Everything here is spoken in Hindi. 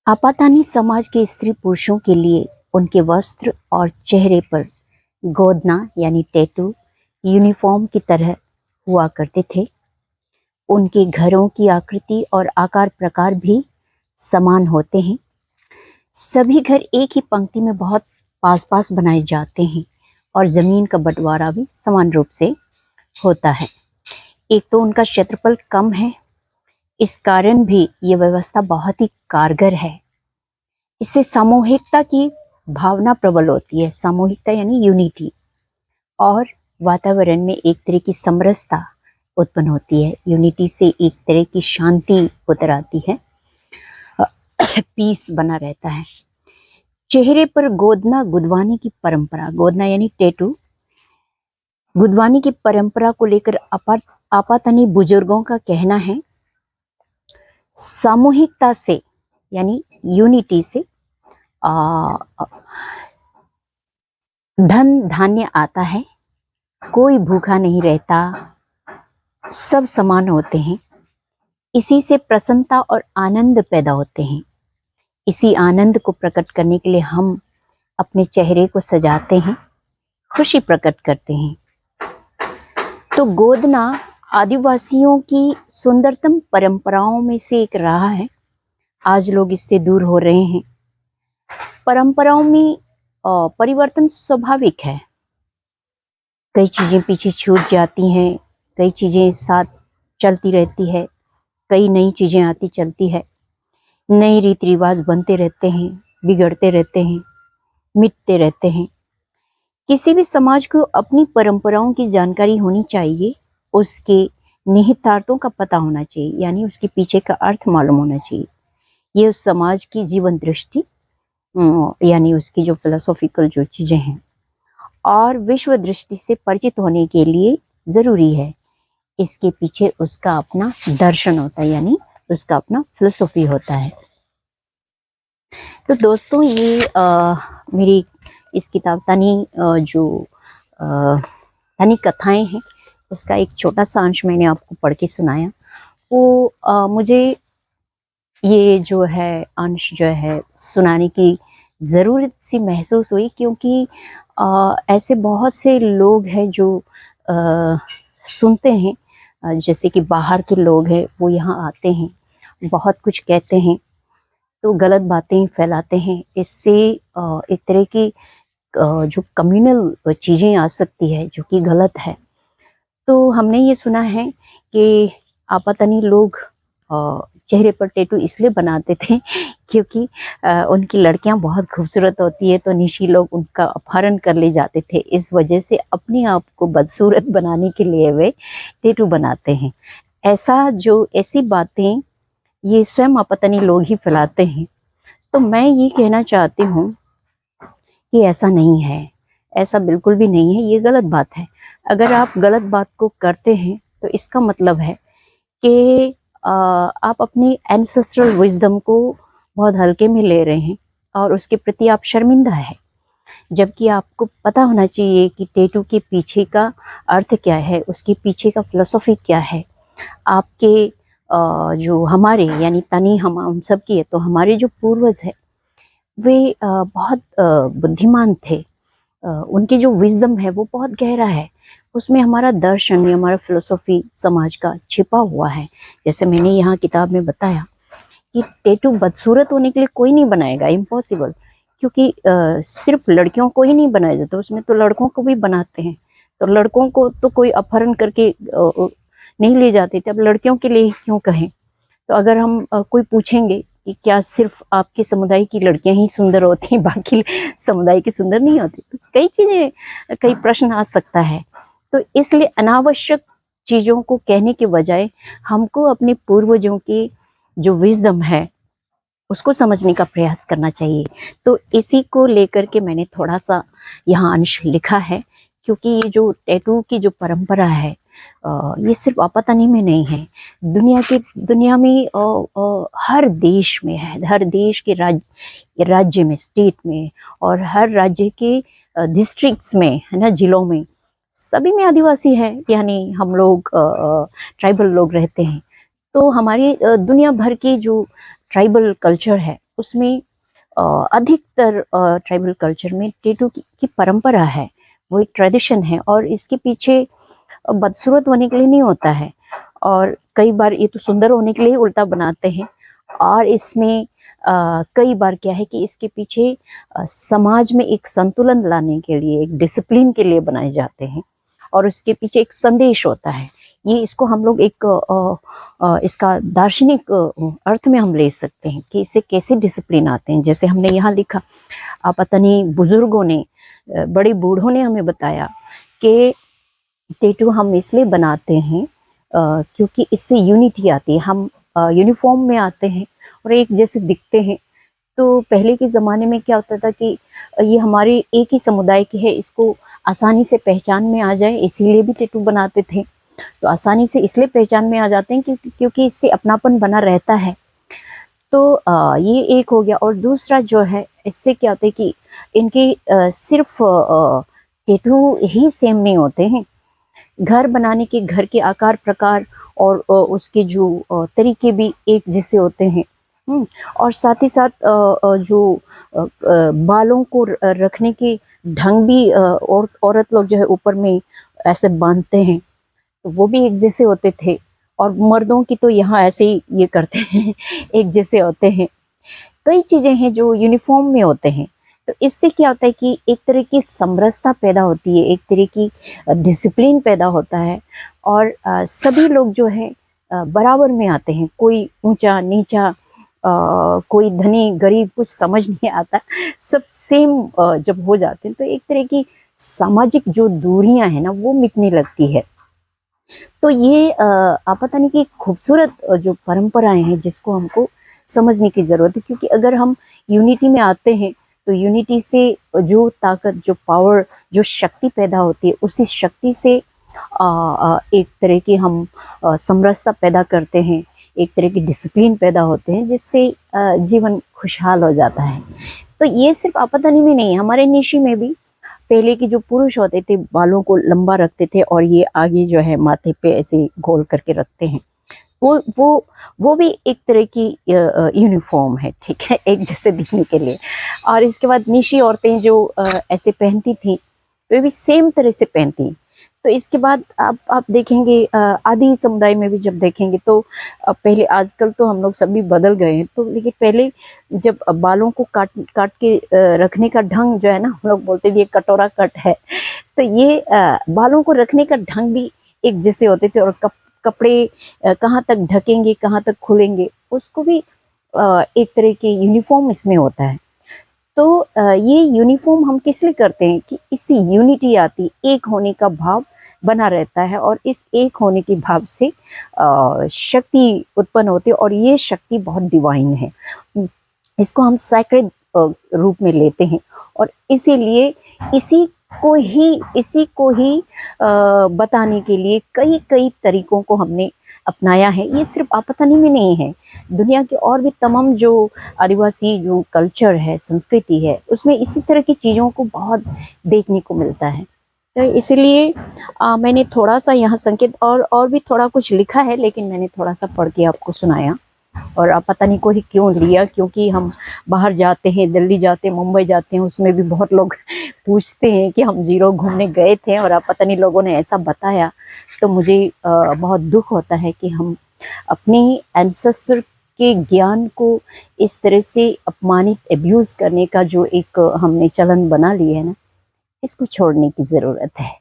आपातानी समाज के स्त्री पुरुषों के लिए उनके वस्त्र और चेहरे पर गोदना यानी टैटू यूनिफॉर्म की तरह हुआ करते थे। उनके घरों की आकृति और आकार प्रकार भी समान होते हैं। सभी घर एक ही पंक्ति में बहुत पास पास बनाए जाते हैं और जमीन का बंटवारा भी समान रूप से होता है। एक तो उनका क्षेत्रफल कम है, इस कारण भी ये व्यवस्था बहुत ही कारगर है। इससे सामूहिकता की भावना प्रबल होती है। सामूहिकता यानी यूनिटी, और वातावरण में एक तरह की समरसता उत्पन्न होती है। यूनिटी से एक तरह की शांति उतर आती है, पीस बना रहता है। चेहरे पर गोदना गुदवानी की परंपरा, गोदना यानी टैटू, गुदवानी की परंपरा को लेकर आपातानी बुजुर्गों का कहना है, सामूहिकता से यानी यूनिटी से धन धान्य आता है, कोई भूखा नहीं रहता, सब समान होते हैं। इसी से प्रसन्नता और आनंद पैदा होते हैं। इसी आनंद को प्रकट करने के लिए हम अपने चेहरे को सजाते हैं, खुशी प्रकट करते हैं। तो गोदना आदिवासियों की सुंदरतम परंपराओं में से एक रहा है। आज लोग इससे दूर हो रहे हैं। परंपराओं में परिवर्तन स्वाभाविक है। कई चीजें पीछे छूट जाती हैं, कई चीजें साथ चलती रहती है, कई नई चीजें आती चलती है। नए रीति रिवाज बनते रहते हैं, बिगड़ते रहते हैं, मिटते रहते हैं। किसी भी समाज को अपनी परंपराओं की जानकारी होनी चाहिए, उसके निहितार्थों का पता होना चाहिए, यानी उसके पीछे का अर्थ मालूम होना चाहिए। ये उस समाज की जीवन दृष्टि यानी उसकी जो फिलोसॉफिकल जो चीजें हैं और विश्व दृष्टि से परिचित होने के लिए जरूरी है। इसके पीछे उसका अपना दर्शन होता है, यानी उसका अपना फिलोसॉफी होता है। तो दोस्तों, ये मेरी इस किताब तनी कथाएं हैं, उसका एक छोटा सा अंश मैंने आपको पढ़ के सुनाया। वो मुझे ये जो है अंश जो है सुनाने की ज़रूरत सी महसूस हुई, क्योंकि ऐसे बहुत से लोग हैं जो सुनते हैं, जैसे कि बाहर के लोग हैं, वो यहाँ आते हैं, बहुत कुछ कहते हैं, तो गलत बातें फैलाते हैं। इससे एक तरह की जो कम्युनल चीज़ें आ सकती है, जो कि गलत है। तो हमने ये सुना है कि आपातानी लोग चेहरे पर टैटू इसलिए बनाते थे क्योंकि उनकी लड़कियां बहुत खूबसूरत होती है, तो निशी लोग उनका अपहरण कर ले जाते थे। इस वजह से अपने आप को बदसूरत बनाने के लिए वे टैटू बनाते हैं। ऐसी बातें ये स्वयं आपातानी लोग ही फैलाते हैं। तो मैं ये कहना चाहती हूँ कि ऐसा नहीं है, ऐसा बिल्कुल भी नहीं है, ये गलत बात है। अगर आप गलत बात को करते हैं तो इसका मतलब है कि आप अपनी एंसेस्ट्रल विजडम को बहुत हल्के में ले रहे हैं और उसके प्रति आप शर्मिंदा है। जबकि आपको पता होना चाहिए कि टैटू के पीछे का अर्थ क्या है, उसके पीछे का फिलोसॉफी क्या है। आपके जो हमारे यानी तनी हम सब की है, तो हमारे जो पूर्वज है वे बहुत बुद्धिमान थे। उनकी जो विजडम है वो बहुत गहरा है, उसमें हमारा दर्शन या हमारा फिलोसॉफी समाज का छिपा हुआ है। जैसे मैंने यहाँ किताब में बताया कि टैटू बदसूरत होने के लिए कोई नहीं बनाएगा, इम्पॉसिबल, क्योंकि सिर्फ लड़कियों को ही नहीं बनाया जाता, उसमें तो लड़कों को भी बनाते हैं। तो लड़कों को तो कोई अपहरण करके नहीं ले जाते थे, अब लड़कियों के लिए क्यों कहें। तो अगर हम कोई पूछेंगे कि क्या सिर्फ आपके समुदाय की लड़कियां ही सुंदर होती हैं, बाकी समुदाय की सुंदर नहीं होती, तो कई प्रश्न आ सकता है। तो इसलिए अनावश्यक चीज़ों को कहने के बजाय हमको अपने पूर्वजों की जो विजडम है उसको समझने का प्रयास करना चाहिए। तो इसी को लेकर के मैंने थोड़ा सा यहाँ अंश लिखा है, क्योंकि ये जो टैटू की जो परंपरा है ये सिर्फ आपातानी में नहीं है, दुनिया में हर देश में है, हर देश के राज्य में, स्टेट में, और हर राज्य के डिस्ट्रिक्ट्स में है ना, जिलों में, सभी में आदिवासी है, यानी हम लोग ट्राइबल लोग रहते हैं। तो हमारी दुनिया भर की जो ट्राइबल कल्चर है उसमें अधिकतर ट्राइबल कल्चर में टैटू की परंपरा है, वो एक ट्रेडिशन है और इसके पीछे बदसूरत होने के लिए नहीं होता है, और कई बार ये तो सुंदर होने के लिए उल्टा बनाते हैं। और इसमें कई बार क्या है कि इसके पीछे समाज में एक संतुलन लाने के लिए, एक डिसिप्लिन के लिए बनाए जाते हैं, और उसके पीछे एक संदेश होता है। ये इसको हम लोग एक इसका दार्शनिक अर्थ में हम ले सकते हैं कि इससे कैसे डिसिप्लिन आते हैं। जैसे हमने यहाँ लिखा, पता नहीं बुजुर्गों ने, बड़े बूढ़ों ने हमें बताया कि टैटू हम इसलिए बनाते हैं क्योंकि इससे यूनिटी आती है। हम यूनिफॉर्म में आते हैं और एक जैसे दिखते हैं। तो पहले के ज़माने में क्या होता था कि ये हमारे एक ही समुदाय के है, इसको आसानी से पहचान में आ जाए, इसीलिए भी टैटू बनाते थे। तो आसानी से इसलिए पहचान में आ जाते हैं क्योंकि इससे अपनापन बना रहता है। तो ये एक हो गया। और दूसरा जो है, इससे क्या होता है कि इनके सिर्फ टैटू ही सेम नहीं होते हैं, घर बनाने के, घर के आकार प्रकार और उसके जो तरीके भी एक जैसे होते हैं। और साथ ही साथ जो बालों को रखने के ढंग भी और औरत लोग जो है ऊपर में ऐसे बांधते हैं, तो वो भी एक जैसे होते थे। और मर्दों की तो यहाँ ऐसे ही ये करते हैं एक जैसे होते हैं। कई चीज़ें हैं जो यूनिफॉर्म में होते हैं। तो इससे क्या होता है कि एक तरह की समरसता पैदा होती है, एक तरह की डिसिप्लिन पैदा होता है, और सभी लोग जो है बराबर में आते हैं। कोई ऊंचा नीचा, कोई धनी गरीब, कुछ समझ नहीं आता, सब सेम जब हो जाते हैं तो एक तरह की सामाजिक जो दूरियां हैं ना, वो मिटने लगती है। तो ये आप पता नहीं कि खूबसूरत जो परंपराएं हैं जिसको हमको समझने की ज़रूरत है। क्योंकि अगर हम यूनिटी में आते हैं तो यूनिटी से जो ताकत, जो पावर, जो शक्ति पैदा होती है, उसी शक्ति से एक तरह की हम समरसता पैदा करते हैं, एक तरह की डिसिप्लिन पैदा होते हैं, जिससे जीवन खुशहाल हो जाता है। तो ये सिर्फ आपतानी में नहीं है, हमारे निशी में भी पहले के जो पुरुष होते थे बालों को लंबा रखते थे और ये आगे जो है माथे पे ऐसे गोल करके रखते हैं। वो भी एक तरह की यूनिफॉर्म है, ठीक है, एक जैसे दिखने के लिए। और इसके बाद निशी औरतें जो ऐसे पहनती थी, वे भी सेम तरह से पहनती। तो इसके बाद आप देखेंगे आदि समुदाय में भी जब देखेंगे तो पहले, आजकल तो हम लोग सभी बदल गए हैं, तो लेकिन पहले जब बालों को काट काट के रखने का ढंग जो है ना, हम लोग बोलते थे ये कटोरा कट है। तो ये बालों को रखने का ढंग भी एक जैसे होते थे, और कपड़े कहाँ तक ढकेंगे, कहाँ तक खुलेंगे, उसको भी एक तरह के यूनिफॉर्म इसमें होता है। तो ये यूनिफॉर्म हम किस लिए करते हैं कि इससे यूनिटी आती, एक होने का भाव बना रहता है, और इस एक होने के भाव से शक्ति उत्पन्न होती है, और ये शक्ति बहुत डिवाइन है। इसको हम सैक्रेड रूप में लेते हैं, और इसीलिए इसी को ही बताने के लिए कई कई तरीकों को हमने अपनाया है। ये सिर्फ आपतानी में नहीं है, दुनिया के और भी तमाम जो आदिवासी जो कल्चर है, संस्कृति है, उसमें इसी तरह की चीज़ों को बहुत देखने को मिलता है। तो इसलिए मैंने थोड़ा सा यहाँ संकेत और भी थोड़ा कुछ लिखा है, लेकिन मैंने थोड़ा सा पढ़ के आपको सुनाया। और आप पता नहीं को ही क्यों लिया, क्योंकि हम बाहर जाते हैं, दिल्ली जाते हैं, मुंबई जाते हैं, उसमें भी बहुत लोग पूछते हैं कि हम जीरो घूमने गए थे और आप पता नहीं लोगों ने ऐसा बताया। तो मुझे बहुत दुख होता है कि हम अपने एंसेस्टर के ज्ञान को इस तरह से अपमानित, एब्यूज़ करने का जो एक हमने चलन बना लिया है ना, इसको छोड़ने की ज़रूरत है।